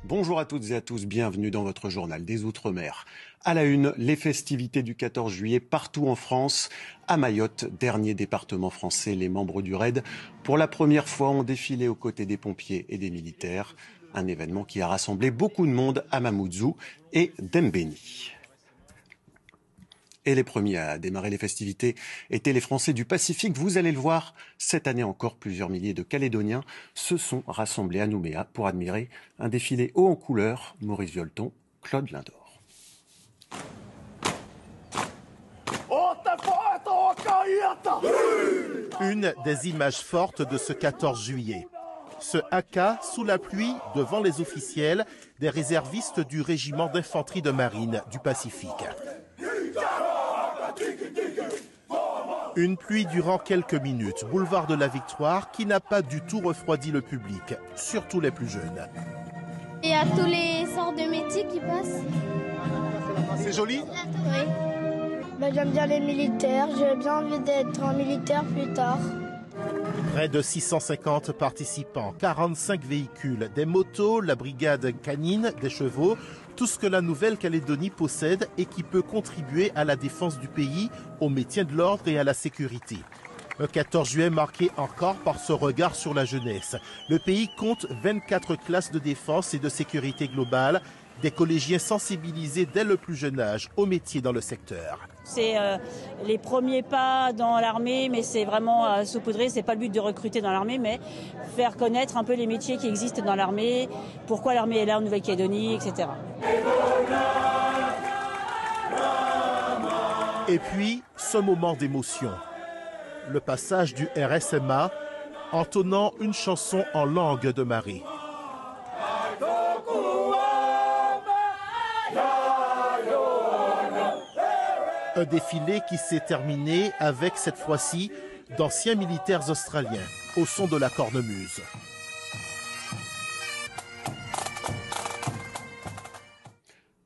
Bonjour à toutes et à tous, bienvenue dans votre journal des Outre-mer. À la une, les festivités du 14 juillet partout en France. À Mayotte, dernier département français, les membres du RAID, pour la première fois, ont défilé aux côtés des pompiers et des militaires. Un événement qui a rassemblé beaucoup de monde à Mamoudzou et Dembéni. Et les premiers à démarrer les festivités étaient les Français du Pacifique. Vous allez le voir, cette année encore, plusieurs milliers de Calédoniens se sont rassemblés à Nouméa pour admirer un défilé haut en couleurs. Maurice Violton, Claude Lindor. Une des images fortes de ce 14 juillet. Ce haka sous la pluie devant les officiels des réservistes du régiment d'infanterie de marine du Pacifique. Une pluie durant quelques minutes, boulevard de la Victoire, qui n'a pas du tout refroidi le public, surtout les plus jeunes. Il y a tous les sortes de métiers qui passent. C'est joli? Oui. J'aime bien les militaires, j'ai bien envie d'être un militaire plus tard. Près de 650 participants, 45 véhicules, des motos, la brigade canine, des chevaux, tout ce que la Nouvelle-Calédonie possède et qui peut contribuer à la défense du pays, au maintien de l'ordre et à la sécurité. Un 14 juillet marqué encore par ce regard sur la jeunesse. Le pays compte 24 classes de défense et de sécurité globale, des collégiens sensibilisés dès le plus jeune âge au métier dans le secteur. C'est les premiers pas dans l'armée, mais c'est vraiment saupoudrer. C'est pas le but de recruter dans l'armée, mais faire connaître un peu les métiers qui existent dans l'armée, pourquoi l'armée est là en Nouvelle-Calédonie, etc. Et puis, ce moment d'émotion. Le passage du RSMA, entonnant une chanson en langue de marée. Un défilé qui s'est terminé avec, cette fois-ci, d'anciens militaires australiens, au son de la cornemuse.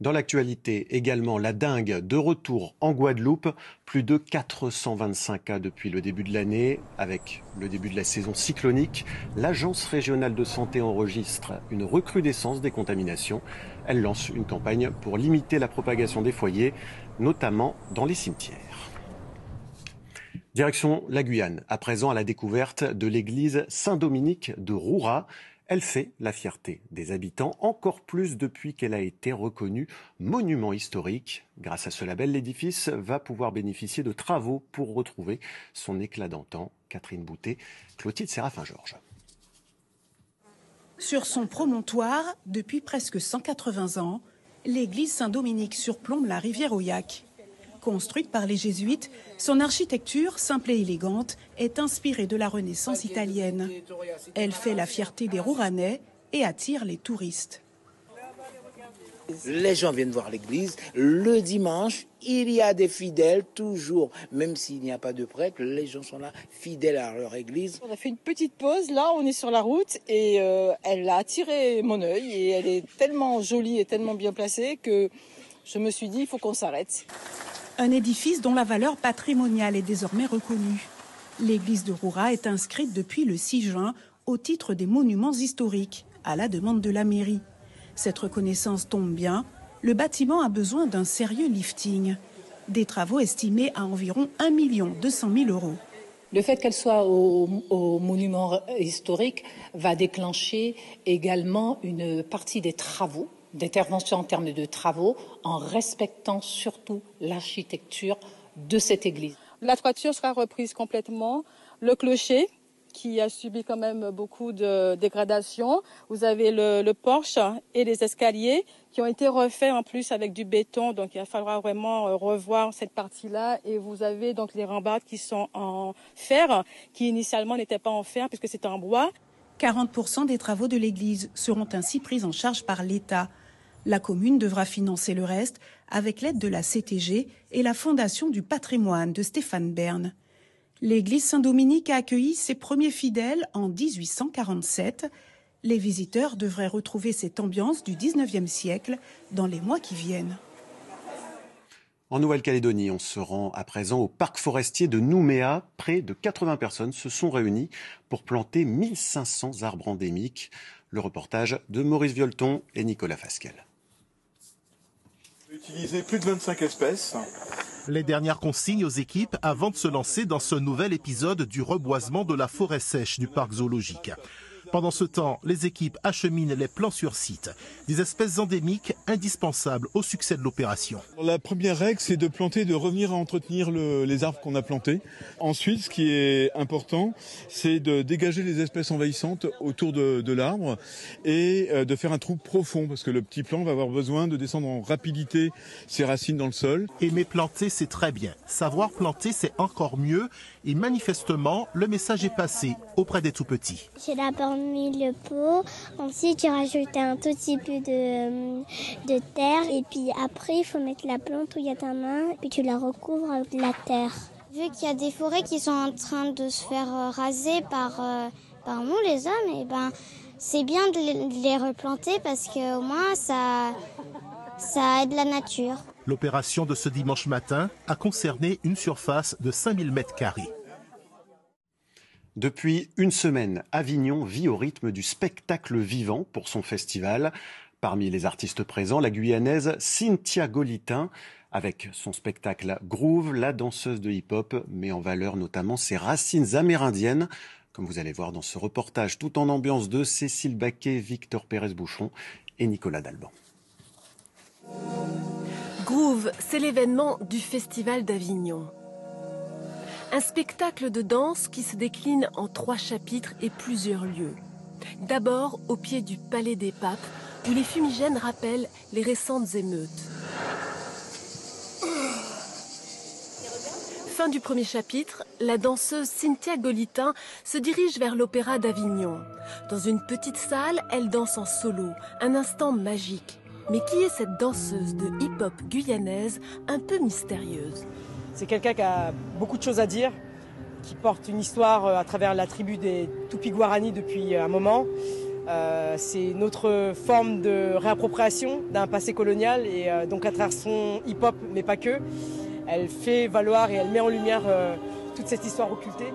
Dans l'actualité également, la dengue de retour en Guadeloupe. Plus de 425 cas depuis le début de l'année. Avec le début de la saison cyclonique, l'Agence régionale de santé enregistre une recrudescence des contaminations. Elle lance une campagne pour limiter la propagation des foyers, notamment dans les cimetières. Direction la Guyane, à présent à la découverte de l'église Saint-Dominique de Roura. Elle fait la fierté des habitants, encore plus depuis qu'elle a été reconnue monument historique. Grâce à ce label, l'édifice va pouvoir bénéficier de travaux pour retrouver son éclat d'antan. Catherine Boutet, Clotilde Séraphin-Georges. Sur son promontoire, depuis presque 180 ans, l'église Saint-Dominique surplombe la rivière Oyac. Construite par les jésuites, son architecture, simple et élégante, est inspirée de la Renaissance italienne. Elle fait la fierté des Rouranais et attire les touristes. Les gens viennent voir l'église. Le dimanche, il y a des fidèles, toujours, même s'il n'y a pas de prêtre, les gens sont là, fidèles à leur église. On a fait une petite pause, là on est sur la route et elle a attiré mon œil et elle est tellement jolie et tellement bien placée que je me suis dit il faut qu'on s'arrête. Un édifice dont la valeur patrimoniale est désormais reconnue. L'église de Roura est inscrite depuis le 6 juin au titre des monuments historiques, à la demande de la mairie. Cette reconnaissance tombe bien, le bâtiment a besoin d'un sérieux lifting. Des travaux estimés à environ 1 200 000 €. Le fait qu'elle soit au monument historique va déclencher également une partie des travaux, d'intervention en termes de travaux, en respectant surtout l'architecture de cette église. La toiture sera reprise complètement. Le clocher, qui a subi quand même beaucoup de dégradations. Vous avez le porche et les escaliers qui ont été refaits en plus avec du béton. Donc il va falloir vraiment revoir cette partie-là. Et vous avez donc les rambardes qui sont en fer, qui initialement n'étaient pas en fer puisque c'était en bois. 40% des travaux de l'église seront ainsi pris en charge par l'État. La commune devra financer le reste avec l'aide de la CTG et la Fondation du patrimoine de Stéphane Bern. L'église Saint-Dominique a accueilli ses premiers fidèles en 1847. Les visiteurs devraient retrouver cette ambiance du 19e siècle dans les mois qui viennent. En Nouvelle-Calédonie, on se rend à présent au parc forestier de Nouméa. Près de 80 personnes se sont réunies pour planter 1500 arbres endémiques. Le reportage de Maurice Violeton et Nicolas Fasquelle. Utiliser plus de 25 espèces. Les dernières consignes aux équipes avant de se lancer dans ce nouvel épisode du reboisement de la forêt sèche du parc zoologique. Pendant ce temps, les équipes acheminent les plants sur site, des espèces endémiques indispensables au succès de l'opération. La première règle, c'est de planter, de revenir à entretenir les arbres qu'on a plantés. Ensuite, ce qui est important, c'est de dégager les espèces envahissantes autour de l'arbre et de faire un trou profond, parce que le petit plant va avoir besoin de descendre en rapidité ses racines dans le sol. Aimer planter, c'est très bien. Savoir planter, c'est encore mieux. Et manifestement, le message est passé auprès des tout-petits. J'ai d'abord mis le pot, ensuite j'ai rajouté un tout petit peu de terre et puis après il faut mettre la plante où il y a ta main et puis tu la recouvres avec de la terre. Vu qu'il y a des forêts qui sont en train de se faire raser par nous les hommes, et c'est bien de les replanter parce qu'au moins ça aide la nature. L'opération de ce dimanche matin a concerné une surface de 5000 m². Depuis une semaine, Avignon vit au rythme du spectacle vivant pour son festival. Parmi les artistes présents, la Guyanaise Cynthia Golitin, avec son spectacle Groove, la danseuse de hip-hop met en valeur notamment ses racines amérindiennes, comme vous allez voir dans ce reportage tout en ambiance de Cécile Baquet, Victor Pérez-Bouchon et Nicolas Dalban. Groove, c'est l'événement du Festival d'Avignon. Un spectacle de danse qui se décline en 3 chapitres et plusieurs lieux. D'abord au pied du Palais des Papes, où les fumigènes rappellent les récentes émeutes. Fin du premier chapitre, la danseuse Cynthia Golitin se dirige vers l'Opéra d'Avignon. Dans une petite salle, elle danse en solo, un instant magique. Mais qui est cette danseuse de hip-hop guyanaise un peu mystérieuse? C'est quelqu'un qui a beaucoup de choses à dire, qui porte une histoire à travers la tribu des Tupi-Guarani depuis un moment. C'est notre forme de réappropriation d'un passé colonial et donc à travers son hip-hop, mais pas que, elle fait valoir et elle met en lumière toute cette histoire occultée.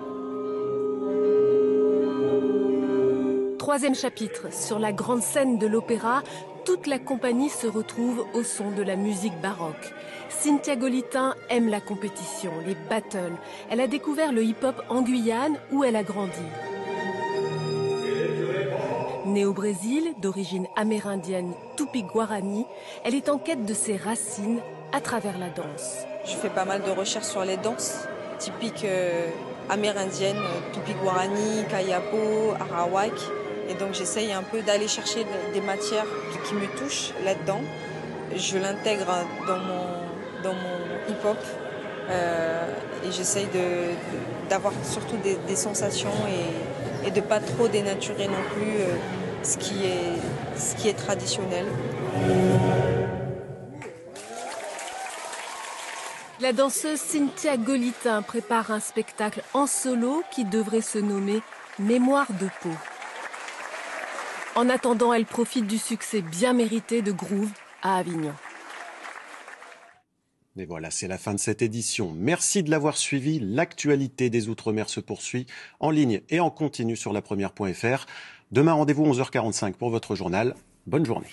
3e chapitre, sur la grande scène de l'opéra, toute la compagnie se retrouve au son de la musique baroque. Cynthia Golitin aime la compétition, les battles. Elle a découvert le hip-hop en Guyane où elle a grandi. Née au Brésil, d'origine amérindienne Tupi-Guarani, elle est en quête de ses racines à travers la danse. Je fais pas mal de recherches sur les danses typiques amérindiennes, Tupi-Guarani, Kayapo, Arawak. Et donc j'essaye un peu d'aller chercher des matières qui me touchent là-dedans. Je l'intègre dans mon hip-hop et j'essaye d'avoir surtout des sensations et de pas trop dénaturer non plus ce qui est traditionnel. La danseuse Cynthia Golitin prépare un spectacle en solo qui devrait se nommer Mémoire de peau. En attendant, elle profite du succès bien mérité de Groove à Avignon. Et voilà, c'est la fin de cette édition. merci de l'avoir suivi. L'actualité des Outre-mer se poursuit en ligne et en continu sur lapremière.fr. Demain, rendez-vous 11h45 pour votre journal. Bonne journée.